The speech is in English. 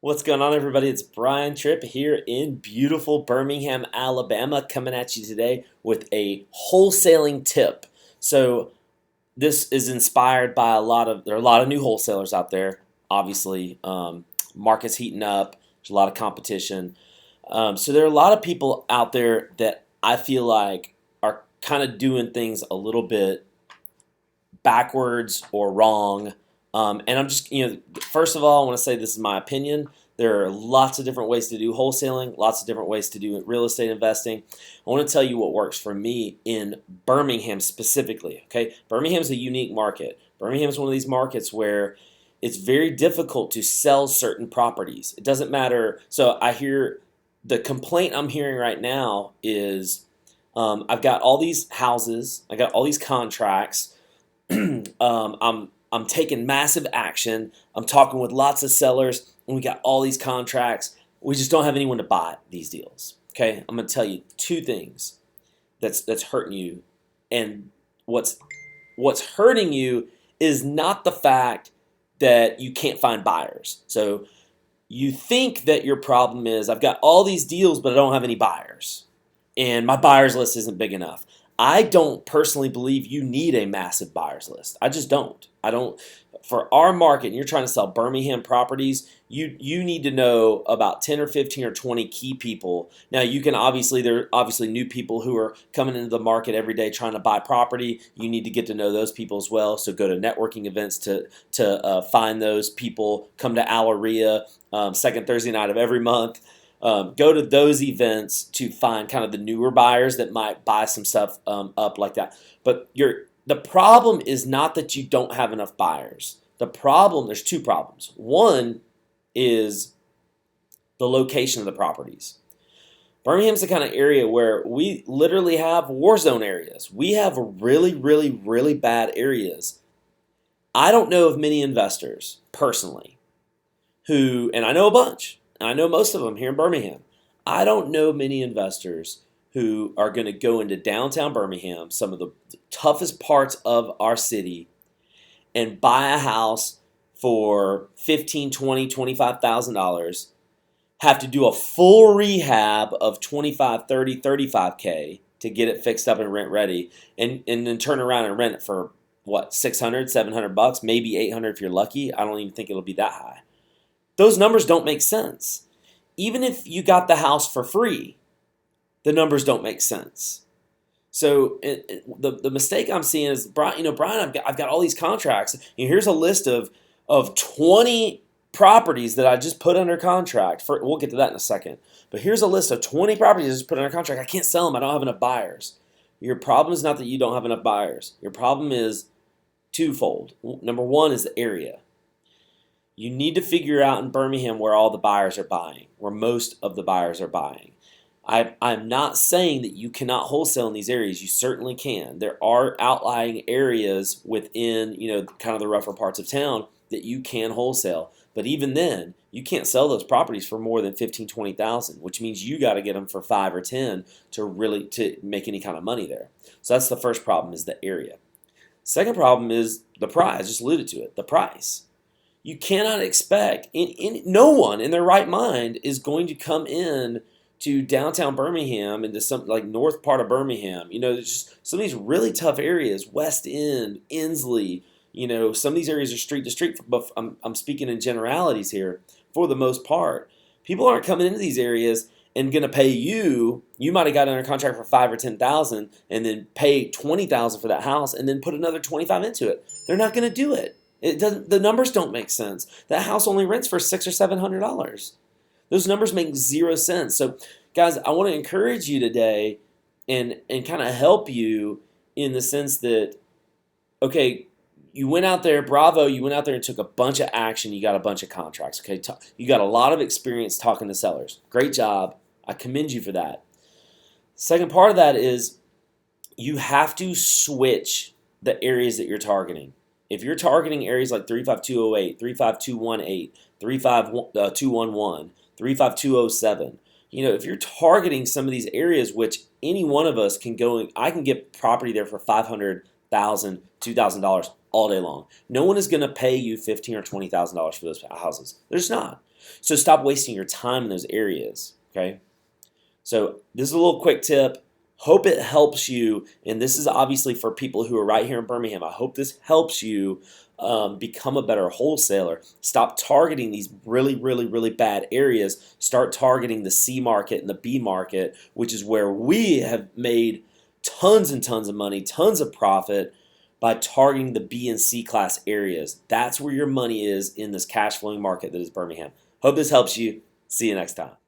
What's going on, everybody? It's Brian Trippe here in beautiful Birmingham, Alabama, coming at you today with a wholesaling tip. So this is inspired by there are a lot of new wholesalers out there. Obviously, market's heating up. There's a lot of competition. So there are a lot of people out there that I feel like are kind of doing things a little bit backwards or wrong. And I'm just, first of all, I want to say this is my opinion. There are lots of different ways to do wholesaling, lots of different ways to do real estate investing. I want to tell you what works for me in Birmingham specifically. Okay, Birmingham's a unique market. Birmingham's one of these markets where it's very difficult to sell certain properties. It doesn't matter. So I hear the complaint I'm hearing right now is I've got all these houses, I got all these contracts. I'm taking massive action. I'm talking with lots of sellers, and we got all these contracts. We just don't have anyone to buy these deals. Okay, I'm going to tell you two things that's hurting you, and what's hurting you is not the fact that you can't find buyers. So you think that your problem is I've got all these deals, but I don't have any buyers, and my buyers list isn't big enough. I don't personally believe you need a massive buyers list. I just don't. I don't. For our market, and you're trying to sell Birmingham properties, you need to know about 10 or 15 or 20 key people. Now, there are obviously new people who are coming into the market every day trying to buy property. You need to get to know those people as well. So go to networking events to find those people. Come to Alaria, second Thursday night of every month. Go to those events to find kind of the newer buyers that might buy some stuff up like that. But the problem is not that you don't have enough buyers. There's two problems. One is the location of the properties. Birmingham's the kind of area where we literally have war zone areas. We have really, really, really bad areas. I don't know of many investors personally and I know a bunch, and I know most of them here in Birmingham. I don't know many investors who are going to go into downtown Birmingham, some of the toughest parts of our city, and buy a house for $15,000, $20,000, $25,000, have to do a full rehab of $25,000, $30,000, $35K to get it fixed up and rent ready, and then turn around and rent it for what, $600, $700, maybe $800 if you're lucky. I don't even think it'll be that high. Those numbers don't make sense. Even if you got the house for free, the numbers don't make sense. So the mistake I'm seeing is, Brian, I've got all these contracts. Here's a list of 20 properties that I just put under contract. We'll get to that in a second. But here's a list of 20 properties I just put under contract. I can't sell them. I don't have enough buyers. Your problem is not that you don't have enough buyers. Your problem is twofold. Number one is the area. You need to figure out in Birmingham where all the buyers are buying, where most of the buyers are buying. I'm not saying that you cannot wholesale in these areas. You certainly can. There are outlying areas within, kind of the rougher parts of town that you can wholesale. But even then, you can't sell those properties for more than $15,000, $20,000, which means you got to get them for 5 or 10 to make any kind of money there. So that's the first problem, is the area. Second problem is the price. I just alluded to it, the price. You cannot expect, no one in their right mind is going to come in to downtown Birmingham, into some like north part of Birmingham. There's just some of these really tough areas, West End, Inslee. Some of these areas are street to street. But I'm speaking in generalities here. For the most part, people aren't coming into these areas and going to pay you. You might have got under contract for $5,000 or $10,000, and then pay $20,000 for that house, and then put another $25,000 into it. They're not going to do it. It doesn't. The numbers don't make sense. That house only rents for $600 or $700. Those numbers make zero sense. So, guys, I want to encourage you today and kind of help you in the sense that, okay, you went out there, bravo, you went out there and took a bunch of action. You got a bunch of contracts. Okay, you got a lot of experience talking to sellers. Great job. I commend you for that. Second part of that is you have to switch the areas that you're targeting. If you're targeting areas like 35208, 35218, 35211, 35207, if you're targeting some of these areas, which any one of us can go, I can get property there for $500,000, $2,000 all day long. No one is going to pay you $15,000 or $20,000 for those houses. They're just not. So stop wasting your time in those areas, okay? So this is a little quick tip. Hope it helps you, and this is obviously for people who are right here in Birmingham. I hope this helps you become a better wholesaler. Stop targeting these really, really, really bad areas. Start targeting the C market and the B market, which is where we have made tons and tons of money, tons of profit by targeting the B and C class areas. That's where your money is in this cash flowing market that is Birmingham. Hope this helps you. See you next time.